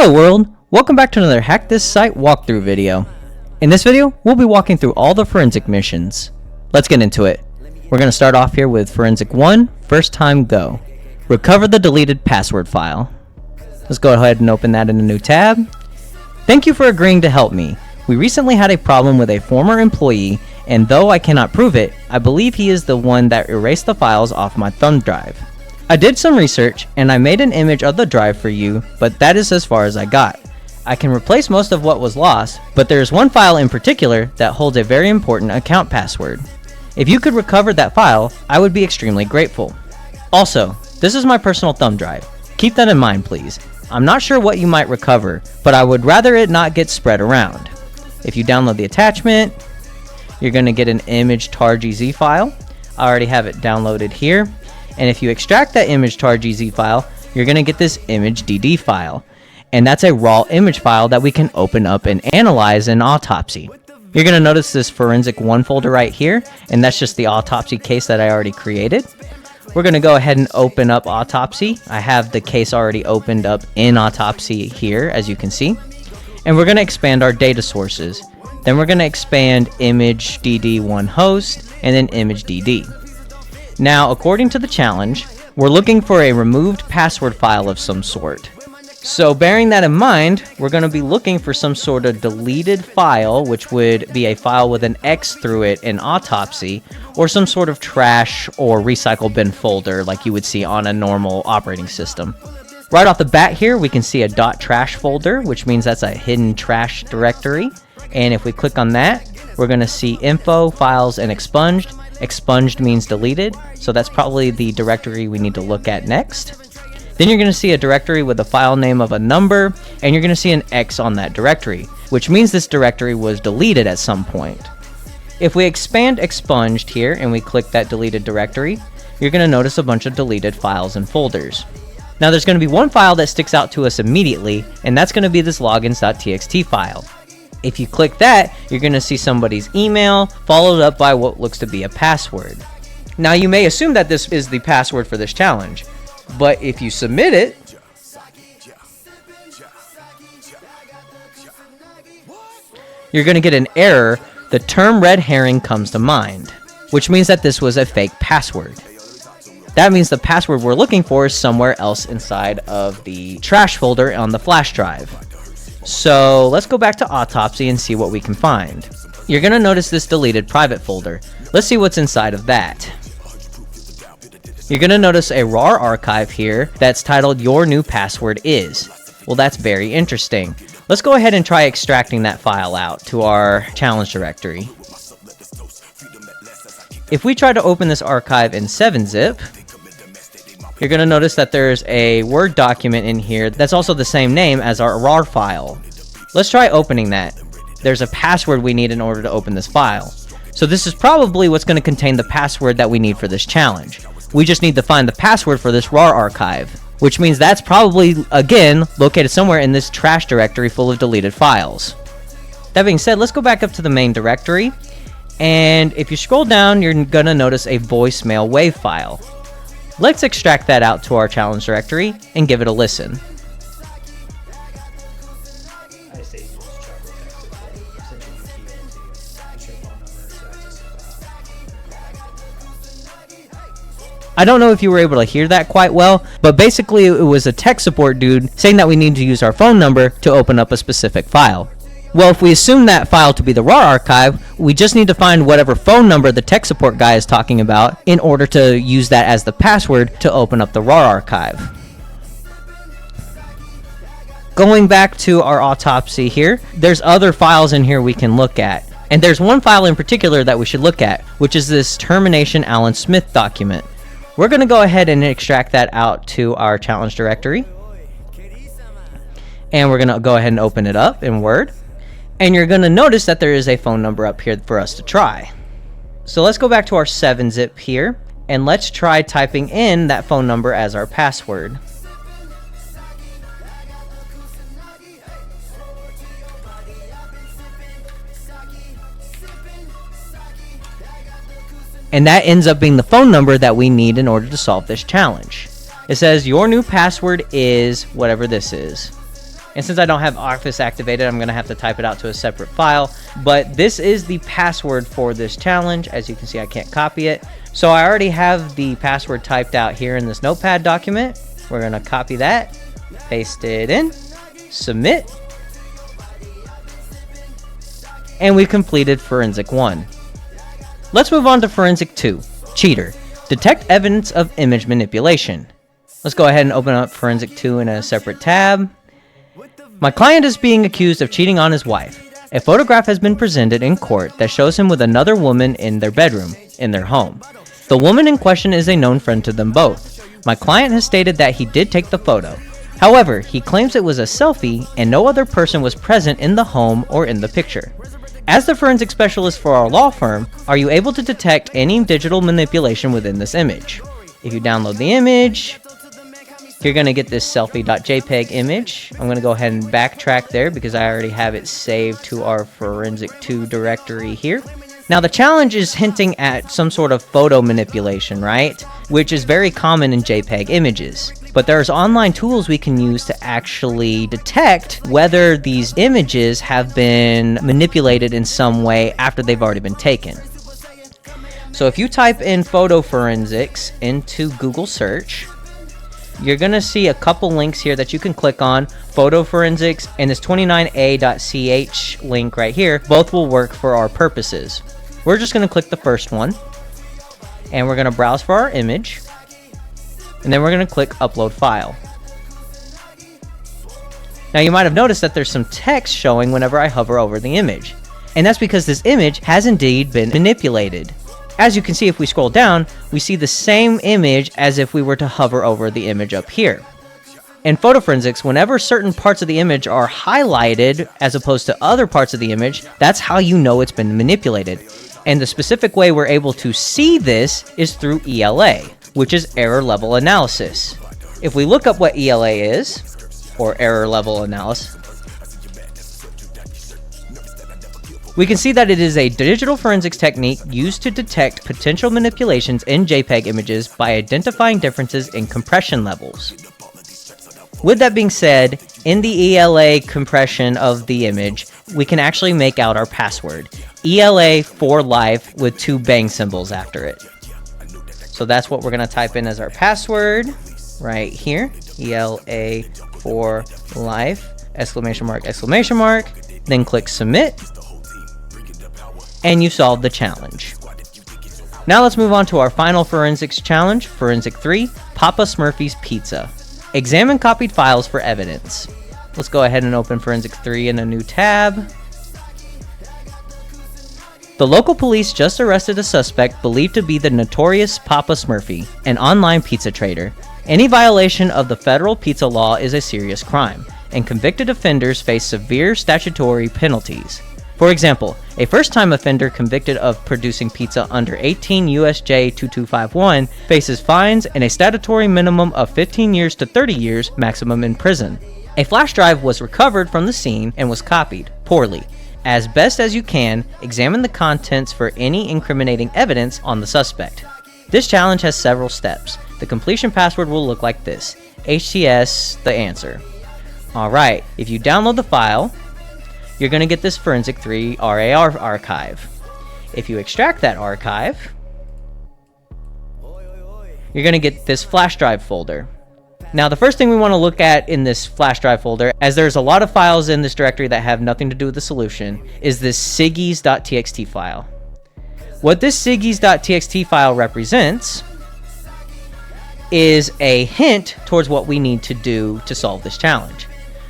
Hello world, welcome back to another Hack This Site walkthrough video. In this video, we'll be walking through all the forensic missions. Let's get into it. We're going to start off here with Forensic 1, First Time Go. Recover the deleted password file. Let's go ahead and open that in a new tab. Thank you for agreeing to help me. We recently had a problem with a former employee, and though I cannot prove it, I believe he is the one that erased the files off my thumb drive. I did some research, and I made an image of the drive for you, but that is as far as I got. I can replace most of what was lost, but there is one file in particular that holds a very important account password. If you could recover that file, I would be extremely grateful. Also, this is my personal thumb drive. Keep that in mind, please. I'm not sure what you might recover, but I would rather it not get spread around. If you download the attachment, you're going to get an image tar.gz file. I already have it downloaded here. And if you extract that image tar.gz file, you're going to get this image dd file. And that's a raw image file that we can open up and analyze in Autopsy. You're going to notice this Forensic 1 folder right here, and that's just the Autopsy case that I already created. We're going to go ahead and open up Autopsy. I have the case already opened up in Autopsy here, as you can see. And we're going to expand our data sources. Then we're going to expand image dd1 host, and then image dd. Now, according to the challenge, we're looking for a removed password file of some sort. So bearing that in mind, we're going to be looking for some sort of deleted file, which would be a file with an X through it in Autopsy, or some sort of trash or recycle bin folder like you would see on a normal operating system. Right off the bat here, we can see a .trash folder, which means that's a hidden trash directory. And if we click on that, we're going to see info, files, and expunged. Expunged means deleted, so that's probably the directory we need to look at next. Then you're going to see a directory with a file name of a number, and you're going to see an X on that directory, which means this directory was deleted at some point. If we expand expunged here and we click that deleted directory, you're going to notice a bunch of deleted files and folders. Now there's going to be one file that sticks out to us immediately, and that's going to be this logins.txt file. If you click that, you're going to see somebody's email followed up by what looks to be a password. Now you may assume that this is the password for this challenge, but if you submit it, you're going to get an error. The term red herring comes to mind, which means that this was a fake password. That means the password we're looking for is somewhere else inside of the trash folder on the flash drive. So let's go back to Autopsy and see what we can find. You're going to notice this deleted private folder. Let's see what's inside of that. You're going to notice a RAR archive here that's titled Your New Password Is. Well, that's very interesting. Let's go ahead and try extracting that file out to our challenge directory. If we try to open this archive in 7-zip, you're going to notice that there's a Word document in here that's also the same name as our RAR file. Let's try opening that. There's a password we need in order to open this file. So this is probably what's going to contain the password that we need for this challenge. We just need to find the password for this RAR archive, which means that's probably, again, located somewhere in this trash directory full of deleted files. That being said, let's go back up to the main directory. And if you scroll down, you're going to notice a voicemail WAV file. Let's extract that out to our challenge directory and give it a listen. I don't know if you were able to hear that quite well, but basically it was a tech support dude saying that we need to use our phone number to open up a specific file. Well, if we assume that file to be the RAR archive, we just need to find whatever phone number the tech support guy is talking about in order to use that as the password to open up the RAR archive. Going back to our Autopsy here, there's other files in here we can look at. And there's one file in particular that we should look at, which is this Termination Alan Smith document. We're going to go ahead and extract that out to our challenge directory. And we're going to go ahead and open it up in Word. And you're going to notice that there is a phone number up here for us to try. So let's go back to our 7-zip here, and let's try typing in that phone number as our password. And that ends up being the phone number that we need in order to solve this challenge. It says your new password is whatever this is. And since I don't have Office activated, I'm going to have to type it out to a separate file. But this is the password for this challenge. As you can see, I can't copy it. So I already have the password typed out here in this notepad document. We're going to copy that, paste it in, submit. And we completed Forensic 1. Let's move on to Forensic 2, Cheater. Detect evidence of image manipulation. Let's go ahead and open up Forensic 2 in a separate tab. My client is being accused of cheating on his wife. A photograph has been presented in court that shows him with another woman in their bedroom, in their home. The woman in question is a known friend to them both. My client has stated that he did take the photo. However, he claims it was a selfie and no other person was present in the home or in the picture. As the forensic specialist for our law firm, are you able to detect any digital manipulation within this image? If you download the image, you're going to get this selfie.jpg image. I'm going to go ahead and backtrack there because I already have it saved to our Forensic 2 directory here. Now the challenge is hinting at some sort of photo manipulation, right? Which is very common in JPEG images. But there's online tools we can use to actually detect whether these images have been manipulated in some way after they've already been taken. So if you type in photo forensics into Google search, you're going to see a couple links here that you can click on. Photo forensics and this 29a.ch link right here, both will work for our purposes. We're just going to click the first one and we're going to browse for our image. And then we're going to click Upload File. Now you might have noticed that there's some text showing whenever I hover over the image. And that's because this image has indeed been manipulated. As you can see, if we scroll down, we see the same image as if we were to hover over the image up here. In photo forensics, whenever certain parts of the image are highlighted as opposed to other parts of the image, that's how you know it's been manipulated. And the specific way we're able to see this is through ELA, which is error level analysis. If we look up what ELA is, or error level analysis, we can see that it is a digital forensics technique used to detect potential manipulations in JPEG images by identifying differences in compression levels. With that being said, in the ELA compression of the image, we can actually make out our password, ELA for life with 2 bang symbols after it. So that's what we're going to type in as our password right here, ELA for life, exclamation mark, exclamation mark, then click submit, and you solved the challenge. Now let's move on to our final forensics challenge, Forensic 3, PapaSmurphey's Pizza. Examine copied files for evidence. Let's go ahead and open Forensic 3 in a new tab. The local police just arrested a suspect believed to be the notorious PapaSmurphey, an online pizza trader. Any violation of the federal pizza law is a serious crime, and convicted offenders face severe statutory penalties. For example, a first-time offender convicted of producing pizza under 18 USJ 2251 faces fines and a statutory minimum of 15 years to 30 years maximum in prison. A flash drive was recovered from the scene and was copied, poorly. As best as you can, examine the contents for any incriminating evidence on the suspect. This challenge has several steps. The completion password will look like this, HTS the answer. Alright, if you download the file, you're going to get this Forensic 3 RAR archive. If you extract that archive, you're going to get this flash drive folder. Now the first thing we want to look at in this flash drive folder, as there's a lot of files in this directory that have nothing to do with the solution, is this siggies.txt file. What this siggies.txt file represents is a hint towards what we need to do to solve this challenge.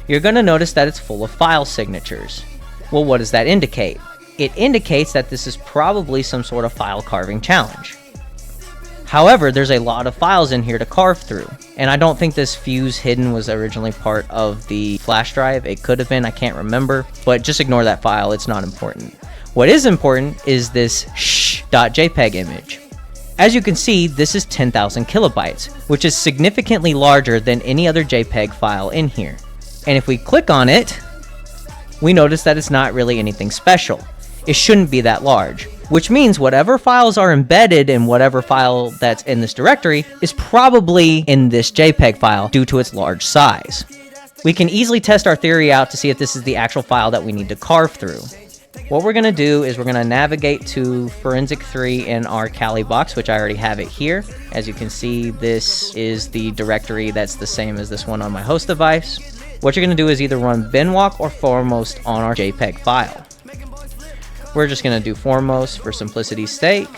You're going to notice that it's full of file signatures. Well, what does that indicate? It indicates that this is probably some sort of file carving challenge. However, there's a lot of files in here to carve through, and I don't think this fuse hidden was originally part of the flash drive. It could have been, I can't remember, but just ignore that file, it's not important. What is important is this shh.jpg image. As you can see, this is 10,000 kilobytes, which is significantly larger than any other JPEG file in here. And if we click on it, we notice that it's not really anything special. It shouldn't be that large, which means whatever files are embedded in whatever file that's in this directory is probably in this JPEG file due to its large size. We can easily test our theory out to see if this is the actual file that we need to carve through. What we're going to do is we're going to navigate to Forensic 3 in our Kali box, which I already have it here. As you can see, this is the directory that's the same as this one on my host device. What you're going to do is either run binwalk or foremost on our JPEG file. We're just going to do foremost for simplicity's sake.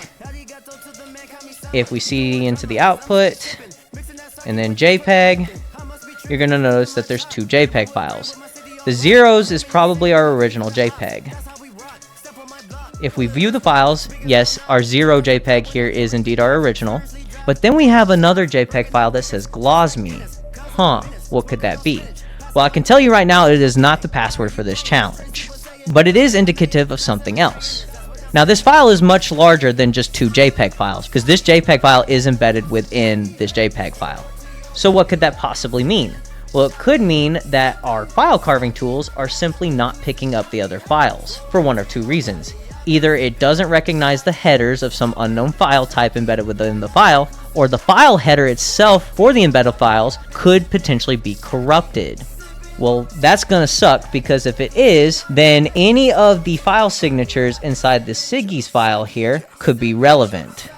If we see into the output and then JPEG, you're going to notice that there's two JPEG files. The zeros is probably our original JPEG. If we view the files, yes, our 0 JPEG here is indeed our original. But then we have another JPEG file that says glosme. What could that be? Well, I can tell you right now it is not the password for this challenge. But it is indicative of something else. Now this file is much larger than just two JPEG files, because this JPEG file is embedded within this JPEG file. So what could that possibly mean? Well, it could mean that our file carving tools are simply not picking up the other files, for one of two reasons. Either it doesn't recognize the headers of some unknown file type embedded within the file, or the file header itself for the embedded files could potentially be corrupted. Well, that's gonna suck, because if it is, then any of the file signatures inside the Siggy's file here could be relevant.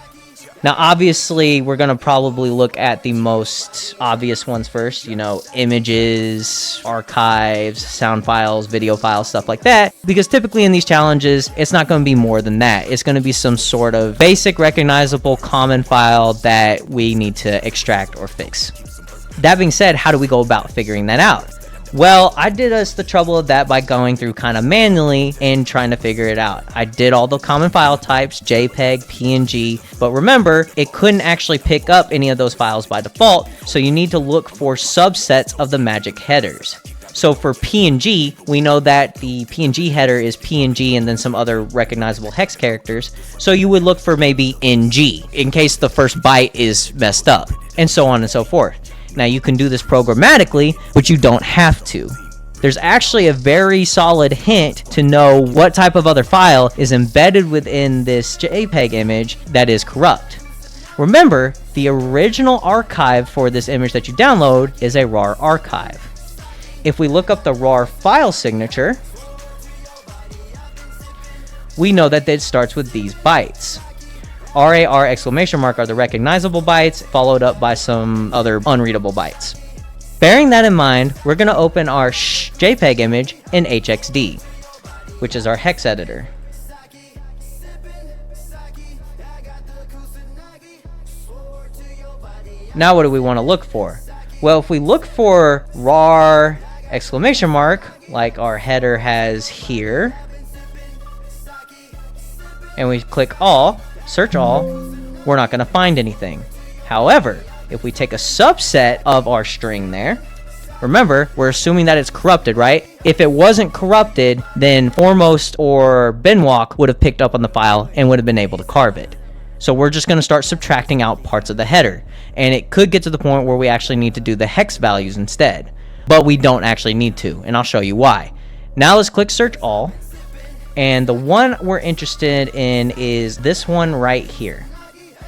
Now, obviously, we're gonna probably look at the most obvious ones first, you know, images, archives, sound files, video files, stuff like that, because typically in these challenges, it's not gonna be more than that. It's gonna be some sort of basic, recognizable, common file that we need to extract or fix. That being said, how do we go about figuring that out? Well, I did us the trouble of that by going through kind of manually and trying to figure it out. I did all the common file types, JPEG, PNG, but remember, it couldn't actually pick up any of those files by default, so you need to look for subsets of the magic headers. So for PNG, we know that the PNG header is PNG and then some other recognizable hex characters, so you would look for maybe NG in case the first byte is messed up, and so on and so forth. Now you can do this programmatically, but you don't have to. There's actually a very solid hint to know what type of other file is embedded within this JPEG image that is corrupt. Remember, the original archive for this image that you download is a RAR archive. If we look up the RAR file signature, we know that it starts with these bytes. RAR exclamation mark are the recognizable bytes, followed up by some other unreadable bytes. Bearing that in mind, we're going to open our JPEG image in HXD, which is our hex editor. Now what do we want to look for? Well, if we look for RAR exclamation mark, like our header has here, and we click all, search all, we're not going to find anything. However, if we take a subset of our string there, remember, we're assuming that it's corrupted, right? If it wasn't corrupted, then foremost or binwalk would have picked up on the file and would have been able to carve it. So we're just going to start subtracting out parts of the header. And it could get to the point where we actually need to do the hex values instead. But we don't actually need to, and I'll show you why. Now let's click search all. And the one we're interested in is this one right here.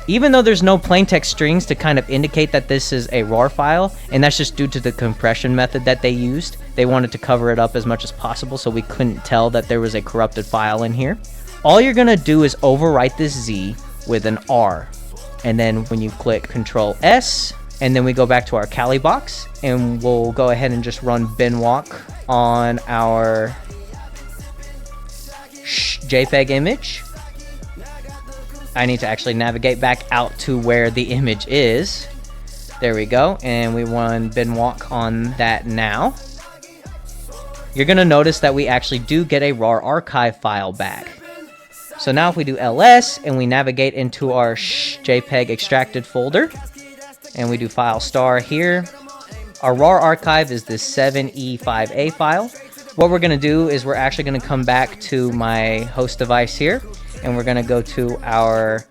Even though there's no plain text strings to kind of indicate that this is a RAR file, and that's just due to the compression method that they used, they wanted to cover it up as much as possible so we couldn't tell that there was a corrupted file in here. All you're going to do is overwrite this Z with an R. And then when you click Control S, and then we go back to our Kali box, and we'll go ahead and just run binwalk on our JPEG image. I need to actually navigate back out to where the image is. There we go, and we run binwalk on that now. You're going to notice that we actually do get a RAR archive file back. So now if we do ls and we navigate into our JPEG extracted folder, and we do file star here, our RAR archive is this 7E5A file. What we're going to do is we're actually going to come back to my host device here, and we're going to go to our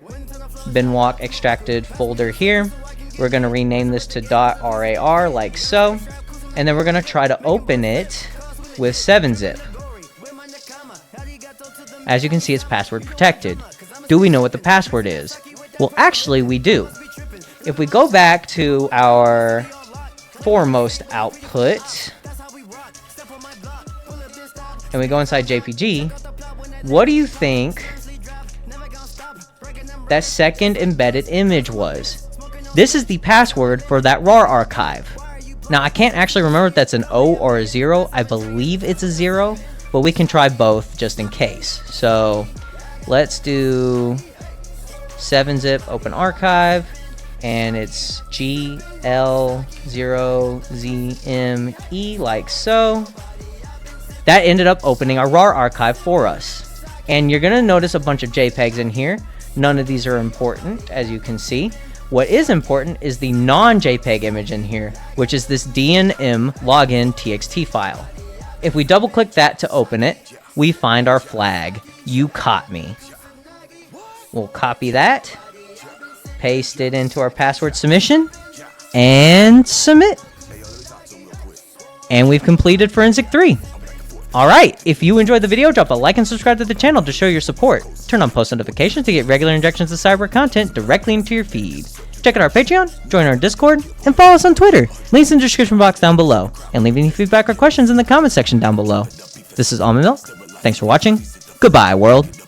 binwalk extracted folder here. We're going to rename this to .rar like so, and then we're going to try to open it with 7-zip. As you can see, it's password protected. Do we know what the password is? Well, actually we do. If we go back to our foremost output, and we go inside JPG, what do you think that second embedded image was? This is the password for that RAR archive. Now, I can't actually remember if that's an O or a 0. I believe it's a 0, but we can try both just in case. So let's do 7-zip open archive, and it's GL0ZME, like so. That ended up opening our RAR archive for us. And you're gonna notice a bunch of JPEGs in here. None of these are important, as you can see. What is important is the non-JPEG image in here, which is this DNM login TXT file. If we double click that to open it, we find our flag. You caught me. We'll copy that, paste it into our password submission, and submit. And we've completed Forensic 3. Alright, if you enjoyed the video, drop a like and subscribe to the channel to show your support. Turn on post notifications to get regular injections of cyber content directly into your feed. Check out our Patreon, join our Discord, and follow us on Twitter. Links in the description box down below. And leave any feedback or questions in the comment section down below. This is Almond Milk. Thanks for watching. Goodbye, world.